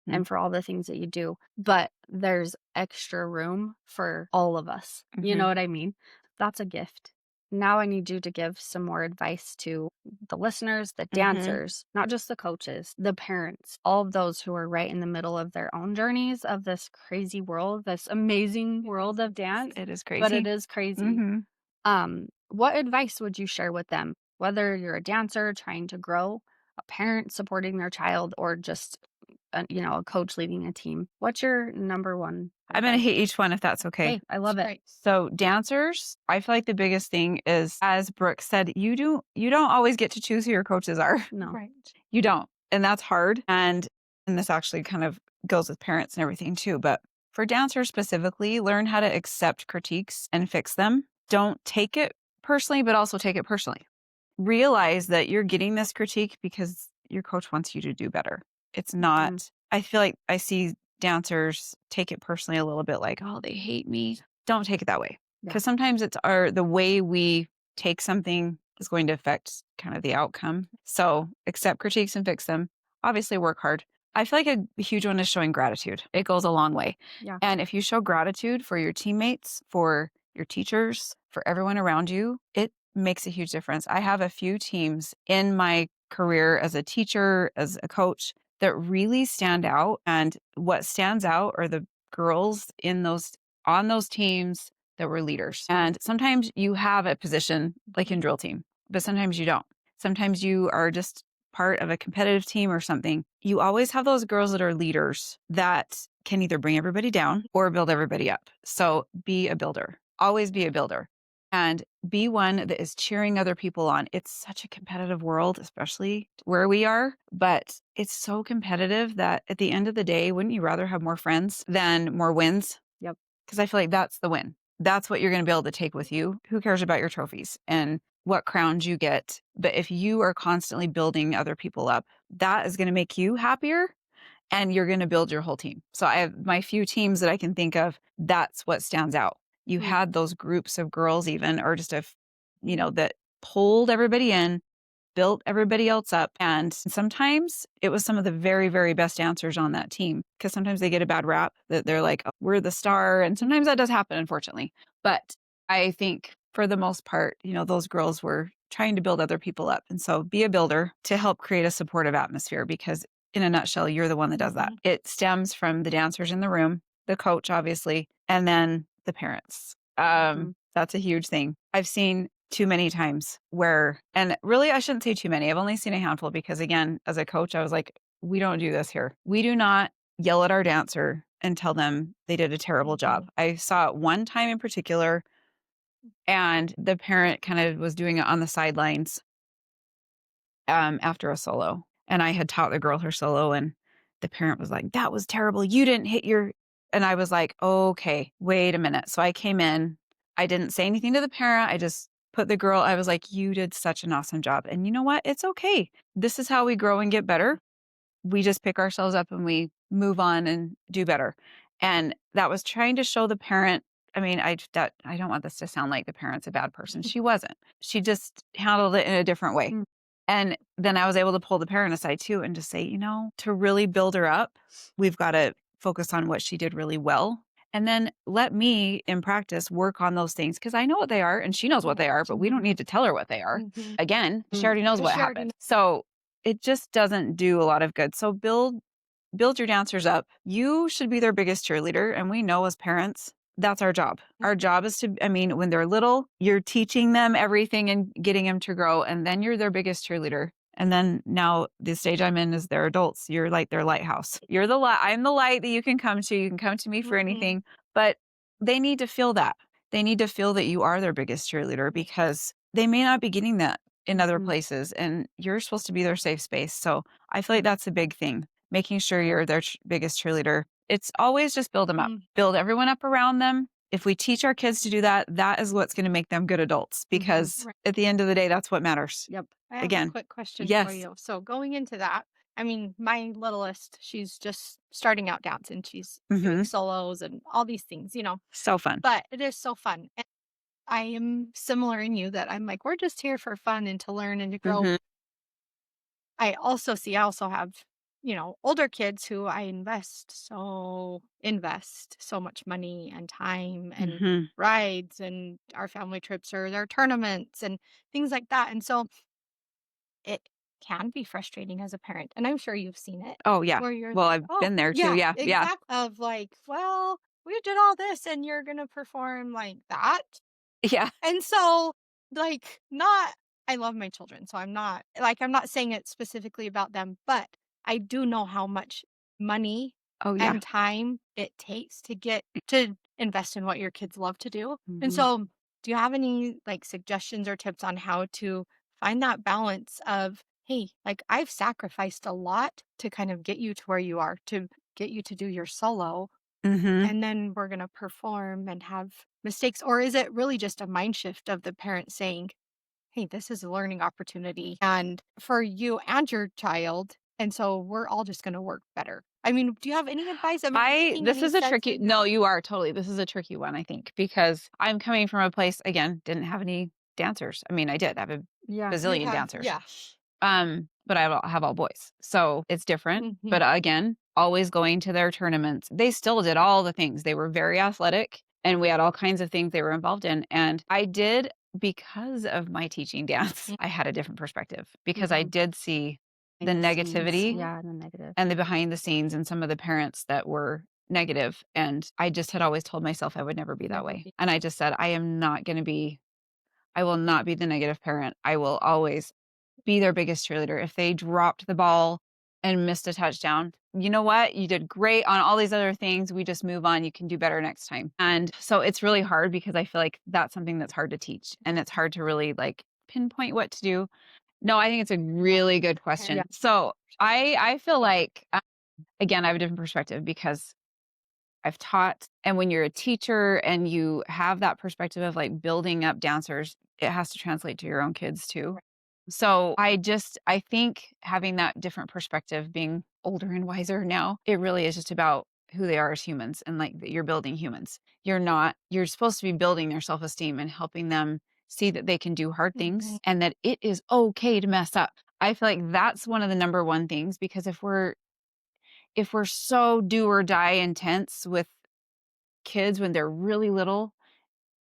and for all the things that you do. But there's extra room for all of us. You know what I mean? That's a gift. Now I need you to give some more advice to the listeners, the dancers, not just the coaches, the parents, all of those who are right in the middle of their own journeys of this crazy world, this amazing world of dance. It is crazy. But it is crazy. What advice would you share with them? Whether you're a dancer trying to grow, a parent supporting their child, or just a coach leading a team. What's your number one I'm going to advice? hit each one if that's okay. Hey, I love it. Great. So dancers, I feel like the biggest thing is, as Brooke said, you don't always get to choose who your coaches are. No. Right. You don't. And that's hard. And this actually kind of goes with parents and everything too. But for dancers specifically, learn how to accept critiques and fix them. Don't take it personally, but also take it personally. Realize that you're getting this critique because your coach wants you to do better. It's not, I feel like I see dancers take it personally a little bit like, oh, they hate me. Don't take it that way. Because sometimes it's the way we take something is going to affect kind of the outcome. So accept critiques and fix them. Obviously work hard. I feel like a huge one is showing gratitude. It goes a long way. Yeah. And if you show gratitude for your teammates, for your teachers, for everyone around you, it makes a huge difference. I have a few teams in my career as a teacher, as a coach, that really stand out. And what stands out are the girls on those teams that were leaders. And sometimes you have a position like in drill team, but sometimes you don't. Sometimes you are just part of a competitive team or something. You always have those girls that are leaders that can either bring everybody down or build everybody up. So be a builder. Always be a builder. And be one that is cheering other people on. It's such a competitive world, especially where we are, but it's so competitive that at the end of the day, wouldn't you rather have more friends than more wins? Yep. Because I feel like that's the win. That's what you're going to be able to take with you. Who cares about your trophies and what crowns you get? But if you are constantly building other people up, that is going to make you happier. and you're going to build your whole team. So I have my few teams that I can think of. That's what stands out. You had those groups of girls even, or just that pulled everybody in, built everybody else up. And sometimes it was some of the very, very best dancers on that team, because sometimes they get a bad rap that they're like, oh, we're the star. And sometimes that does happen, unfortunately. But I think for the most part, those girls were trying to build other people up. And so be a builder to help create a supportive atmosphere, because in a nutshell, you're the one that does that. It stems from the dancers in the room, the coach, obviously, and then the parents. That's a huge thing. I've seen too many times where, and really, I shouldn't say too many. I've only seen a handful, because again, as a coach, I was like, we don't do this here. We do not yell at our dancer and tell them they did a terrible job. I saw it one time in particular, and the parent kind of was doing it on the sidelines after a solo. And I had taught the girl her solo, and the parent was like, that was terrible. You didn't hit your, and I was like, okay, wait a minute. So I came in, I didn't say anything to the parent. I just put the girl, I was like, you did such an awesome job. And you know what? It's okay. This is how we grow and get better. We just pick ourselves up and we move on and do better. And that was trying to show the parent. I mean, I don't want this to sound like the parent's a bad person. She wasn't. She just handled it in a different way. And then I was able to pull the parent aside too and just say, to really build her up, we've got to focus on what she did really well. And then let me in practice work on those things, because I know what they are and she knows what they are, but we don't need to tell her what they are. Again, she already knows what happened. So it just doesn't do a lot of good. So build your dancers up. You should be their biggest cheerleader. And we know as parents, that's our job. Our job is to, when they're little, you're teaching them everything and getting them to grow. And then you're their biggest cheerleader. And then now the stage I'm in is they're adults. You're like their lighthouse. You're the light. I'm the light that you can come to. You can come to me for anything, but they need to feel that. They need to feel that you are their biggest cheerleader, because they may not be getting that in other places, and you're supposed to be their safe space. So I feel like that's a big thing, making sure you're their biggest cheerleader. It's always just build them up, build everyone up around them. If we teach our kids to do that, that is what's going to make them good adults, because at the end of the day, that's what matters. Yep. I have Again, a quick question yes. for you. So going into that, my littlest, she's just starting out dancing. She's doing solos and all these things, So fun. but it is so fun. And I am similar in you that I'm like, we're just here for fun and to learn and to grow. I also have, older kids who I invest so much money and time and rides and our family trips or their tournaments and things like that. And so it can be frustrating as a parent. And I'm sure you've seen it. Oh, yeah. Where you're Well, like, I've been there too. Yeah. Yeah. exactly. Of like, well, we did all this and you're going to perform like that. Yeah. And so, not, I love my children. So I'm not saying it specifically about them, but I do know how much money Oh, yeah. and time it takes to invest in what your kids love to do. And so, do you have any suggestions or tips on how to find that balance of, hey, I've sacrificed a lot to kind of get you to where you are, to get you to do your solo, and then we're going to perform and have mistakes? Or is it really just a mind shift of the parent saying, hey, this is a learning opportunity and for you and your child, and so we're all just going to work better? Do you have any advice? This is a tricky, no, you are totally, this is a tricky one, I think, because I'm coming from a place, again, didn't have any dancers. I did have a bazillion dancers. Yeah. But I have all boys. So it's different. But again, always going to their tournaments. They still did all the things. They were very athletic, and we had all kinds of things they were involved in. And I did, because of my teaching dance, I had a different perspective, because I did see the negativity and the negative. and the behind the scenes and some of the parents that were negative. And I just had always told myself I would never be that way. And I just said, I will not be the negative parent. I will always be their biggest cheerleader. If they dropped the ball and missed a touchdown, you know what? You did great on all these other things. We just move on. You can do better next time. And so it's really hard, because I feel like that's something that's hard to teach, and it's hard to really pinpoint what to do. No, I think it's a really good question. Yeah. So I feel like, again, I have a different perspective, because I've taught, and when you're a teacher and you have that perspective of building up dancers, it has to translate to your own kids too. So I think having that different perspective, being older and wiser now, it really is just about who they are as humans, and like that you're building humans. You're supposed to be building their self-esteem and helping them see that they can do hard things and that it is okay to mess up. I feel like that's one of the number one things, because if we're so do or die intense with kids when they're really little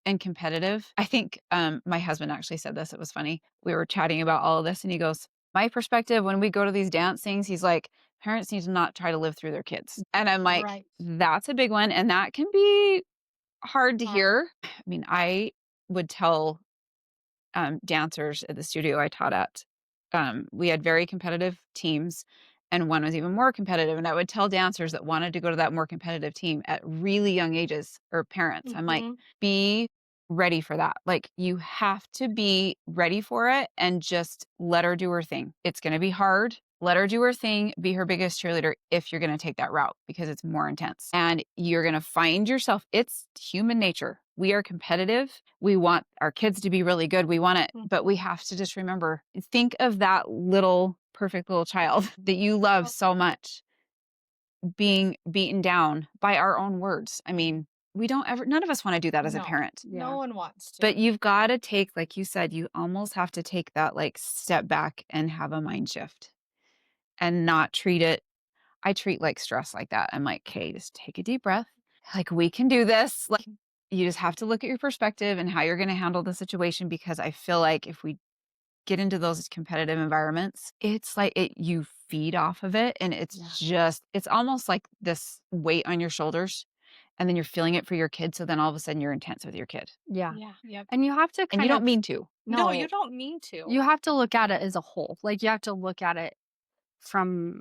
and competitive. I think my husband actually said this. It was funny. We were chatting about all of this, and he goes, my perspective when we go to these dance things, he's like, parents need to not try to live through their kids. And I'm like, Right. that's a big one. And that can be hard to hear. I mean, I would tell dancers at the studio I taught at, we had very competitive teams, and one was even more competitive. And I would tell dancers that wanted to go to that more competitive team at really young ages, or parents, I'm like, be ready for that. Like, you have to be ready for it and just let her do her thing. It's going to be hard. Let her do her thing, be her biggest cheerleader if you're going to take that route, because it's more intense. And you're going to find yourself, it's human nature. We are competitive. We want our kids to be really good. We want it, but we have to just remember, think of that little perfect little child that you love so much being beaten down by our own words. I mean, none of us want to do that as a parent. No one wants to. But you've got to take, like you said, you almost have to take that like step back and have a mind shift and not treat it. I treat like stress like that. I'm like, okay, just take a deep breath. Like, we can do this. Like, you just have to look at your perspective and how you're going to handle the situation, because I feel like if we get into those competitive environments, it's like you feed off of it, and it's it's almost like this weight on your shoulders, and then you're feeling it for your kid. So then all of a sudden you're intense with your kid. Yeah. Yep. And you have to And you don't mean to. No, you don't mean to. You have to look at it as a whole. Like, you have to look at it from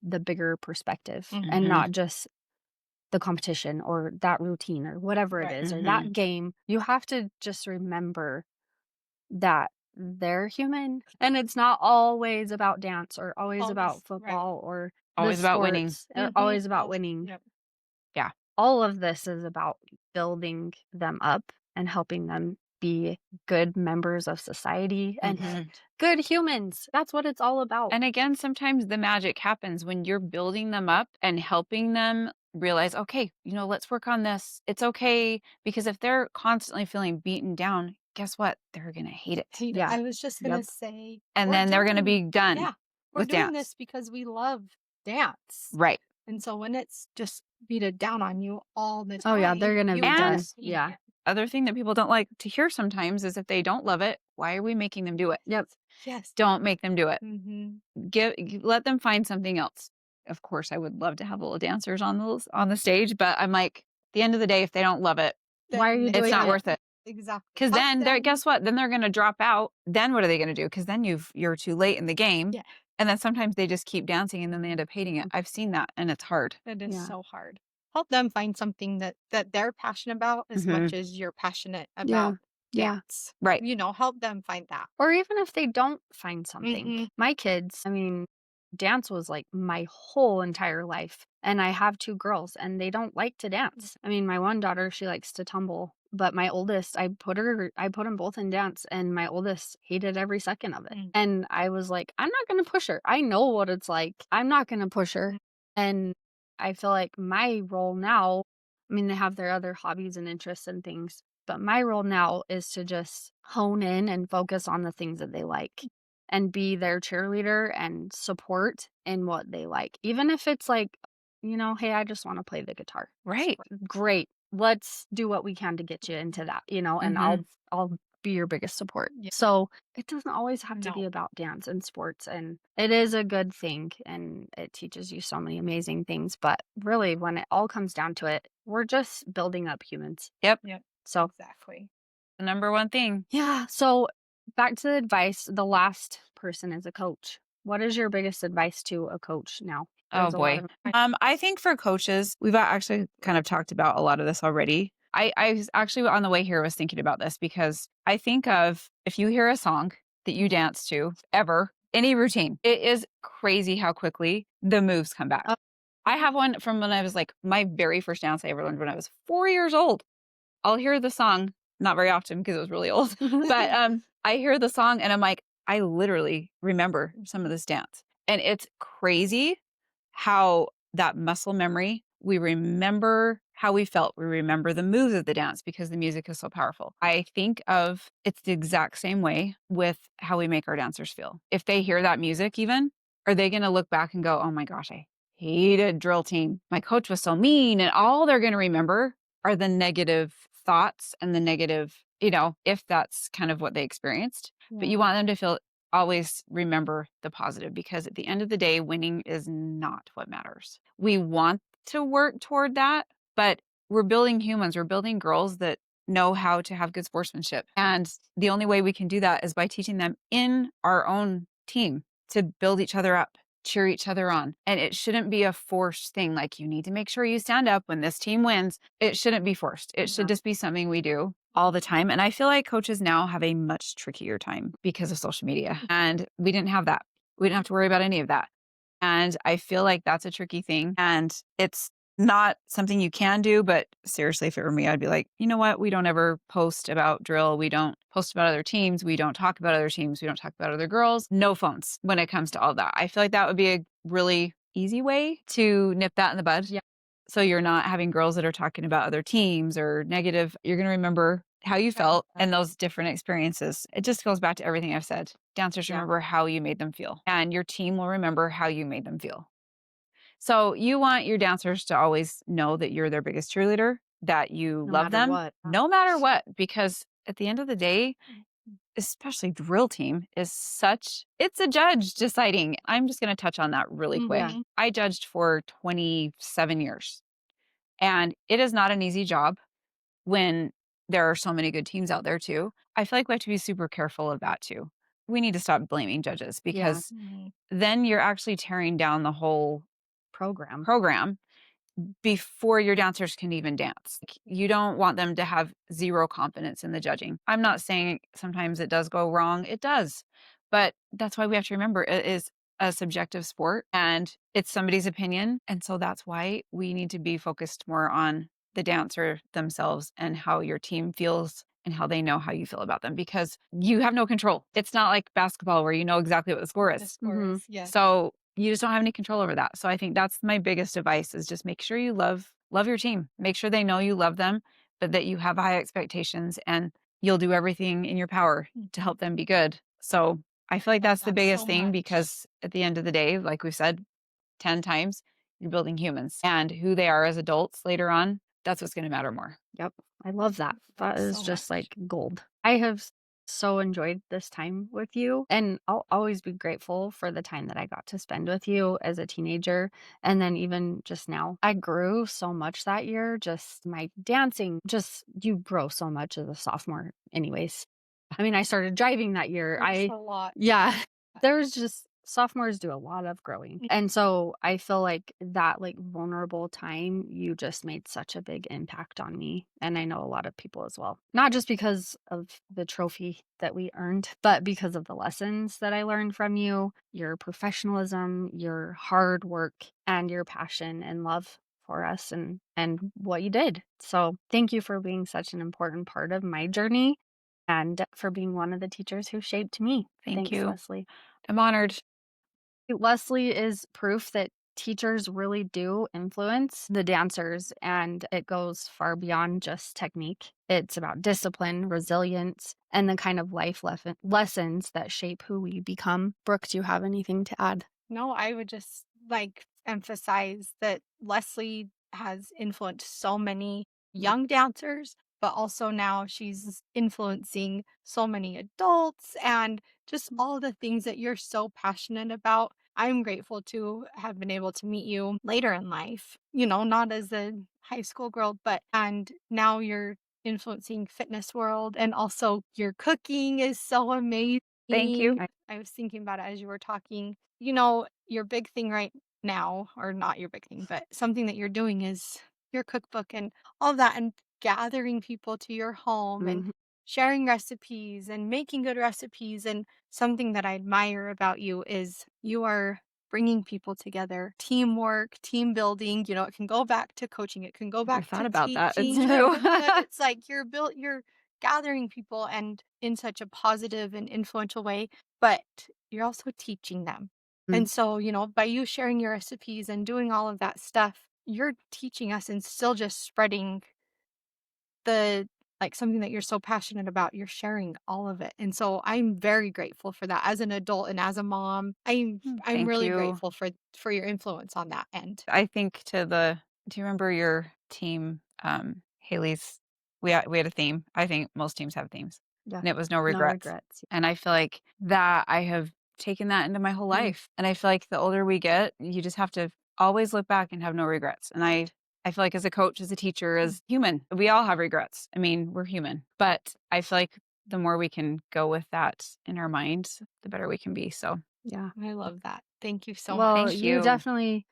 the bigger perspective and not just the competition or that routine or whatever it is or that game. You have to just remember that they're human, and it's not always about dance or always about football or always about winning. Or always about winning. Yep. Yeah. All of this is about building them up and helping them be good members of society and good humans. That's what it's all about. And again, sometimes the magic happens when you're building them up and helping them realize, okay, let's work on this. It's okay. Because if they're constantly feeling beaten down, guess what? They're going to hate it. Yeah. I was just going to say. And then they're going to be done We're with doing dance. this because we love dance. Right. And so when it's just beat down on you all the time. Oh, yeah. They're going to be done. Yeah. Other thing that people don't like to hear sometimes is if they don't love it, why are we making them do it? Yep. Yes. Don't make them do it. Let them find something else. Of course, I would love to have little dancers on the stage, but I'm like, at the end of the day, if they don't love it, why are you doing it? It's not worth it. Exactly. Because then, guess what? Then they're going to drop out. Then what are they going to do? Because then you're too late in the game. Yeah. And then sometimes they just keep dancing and then they end up hating it. I've seen that, and it's hard. It is so hard. Help them find something that they're passionate about as much as you're passionate about dance. Right. Help them find that. Or even if they don't find something. My kids, I mean, dance was like my whole entire life. And I have 2 girls, and they don't like to dance. I mean, my one daughter, she likes to tumble. But my oldest, I put them both in dance, and my oldest hated every second of it. And I was like, I'm not going to push her. I know what it's like. I'm not going to push her. And I feel like my role now, I mean, they have their other hobbies and interests and things, but my role now is to just hone in and focus on the things that they like and be their cheerleader and support in what they like. Even if it's like, hey, I just want to play the guitar. Right. Great. Let's do what we can to get you into that, and I'll be your biggest support. Yeah. So it doesn't always have to be about dance and sports, and it is a good thing, and it teaches you so many amazing things. But really, when it all comes down to it, we're just building up humans. Yep. So Exactly. The number one thing. Yeah. So back to the advice. The last person is a coach. What is your biggest advice to a coach now? Oh boy. I think for coaches, we've actually kind of talked about a lot of this already. I was actually on the way here was thinking about this, because I think of, if you hear a song that you dance to ever, any routine, it is crazy how quickly the moves come back. I have one from when I was like, my very first dance I ever learned when I was 4 years old. I'll hear the song, not very often because it was really old, but I hear the song and I'm like, I literally remember some of this dance. And it's crazy how that muscle memory, we remember how we felt. We remember the moves of the dance because the music is so powerful. I think of it's the exact same way with how we make our dancers feel. If they hear that music even, are they going to look back and go, oh my gosh, I hated drill team. My coach was so mean. And all they're going to remember are the negative thoughts and the negative, if that's kind of what they experienced. But you want them to feel always remember the positive, because at the end of the day, winning is not what matters. We want to work toward that, but we're building humans, we're building girls that know how to have good sportsmanship. And the only way we can do that is by teaching them in our own team to build each other up, cheer each other on. And it shouldn't be a forced thing. Like, you need to make sure you stand up when this team wins. It shouldn't be forced. It should just be something we do all the time. And I feel like coaches now have a much trickier time because of social media. And we didn't have that. We didn't have to worry about any of that. And I feel like that's a tricky thing. And it's not something you can do, but seriously, if it were me, I'd be like, you know what? We don't ever post about drill. We don't post about other teams. We don't talk about other teams. We don't talk about other girls. No phones when it comes to all that. I feel like that would be a really easy way to nip that in the bud. Yeah. So you're not having girls that are talking about other teams or negative. You're going to remember how you felt and those different experiences. It just goes back to everything I've said. Dancers remember how you made them feel, and your team will remember how you made them feel. So you want your dancers to always know that you're their biggest cheerleader, that you love them, no matter what, because at the end of the day, especially drill team it's a judge deciding. I'm just going to touch on that really quick. I judged for 27 years, and it is not an easy job when there are so many good teams out there too. I feel like we have to be super careful of that too. We need to stop blaming judges, because then you're actually tearing down the whole program before your dancers can even dance. You don't want them to have zero confidence in the judging. I'm not saying sometimes it does go wrong. It does. But that's why we have to remember it is a subjective sport and it's somebody's opinion. And so that's why we need to be focused more on the dancer themselves and how your team feels and how they know how you feel about them, because you have no control. It's not like basketball where you know exactly what the score is. So you just don't have any control over that. So I think that's my biggest advice, is just make sure you love your team. Make sure they know you love them, but that you have high expectations and you'll do everything in your power to help them be good. So I feel like that's the biggest thing, because at the end of the day, like we've said 10 times, you're building humans, and who they are as adults later on, that's what's going to matter more. Yep. I love that. That is just like gold. I have so enjoyed this time with you, and I'll always be grateful for the time that I got to spend with you as a teenager. And then even just now, I grew so much that year. Just my dancing, just you grow so much as a sophomore anyways. I mean, I started driving that year. That's a lot. Yeah, there's just sophomores do a lot of growing. And so I feel like that like vulnerable time, you just made such a big impact on me. And I know a lot of people as well. Not just because of the trophy that we earned, but because of the lessons that I learned from you, your professionalism, your hard work, and your passion and love for us and what you did. So thank you for being such an important part of my journey and for being one of the teachers who shaped me. Thank Thanks, you. Leslie. I'm honored. Leslie is proof that teachers really do influence the dancers, and it goes far beyond just technique. It's about discipline, resilience, and the kind of life lessons that shape who we become. Brooke, do you have anything to add? No, I would just like emphasize that Leslie has influenced so many young dancers, but also now she's influencing so many adults and just all the things that you're so passionate about. I'm grateful to have been able to meet you later in life, not as a high school girl, and now you're influencing fitness world, and also your cooking is so amazing. Thank you. I was thinking about it as you were talking. Your big thing right now, or not your big thing, but something that you're doing is your cookbook and all that, and gathering people to your home and sharing recipes and making good recipes. And something that I admire about you is you are bringing people together, teamwork, team building. It can go back to coaching. It can go back thought to about that. It's teaching. true. It's like you're gathering people and in such a positive and influential way. but you're also teaching them. Mm. And so, by you sharing your recipes and doing all of that stuff, you're teaching us and still just spreading something that you're so passionate about. You're sharing all of it. And so I'm very grateful for that as an adult and as a mom. I'm Thank really you. grateful for your influence on that end. I think do you remember your team, Haley's, we had a theme. I think most teams have themes. Yeah. And it was no No regrets. regrets. And I feel like that I have taken that into my whole Mhm. life. And I feel like the older we get, you just have to always look back and have no regrets. And I feel like as a coach, as a teacher, as human, we all have regrets. I mean, we're human. But I feel like the more we can go with that in our mind, the better we can be. So Yeah. I love that. Thank you so Well, much. Thank you you. definitely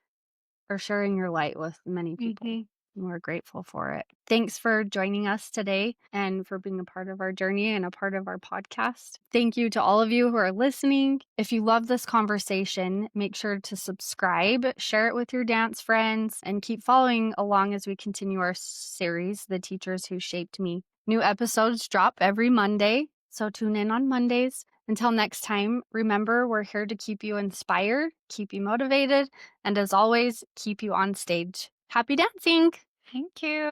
are sharing your light with many people. Mhm. And we're grateful for it. Thanks for joining us today and for being a part of our journey and a part of our podcast. Thank you to all of you who are listening. If you love this conversation, make sure to subscribe, share it with your dance friends, and keep following along as we continue our series, The Teachers Who Shaped Me. New episodes drop every Monday, so tune in on Mondays. Until next time, remember we're here to keep you inspired, keep you motivated, and as always, keep you on stage. Happy dancing! Thank you.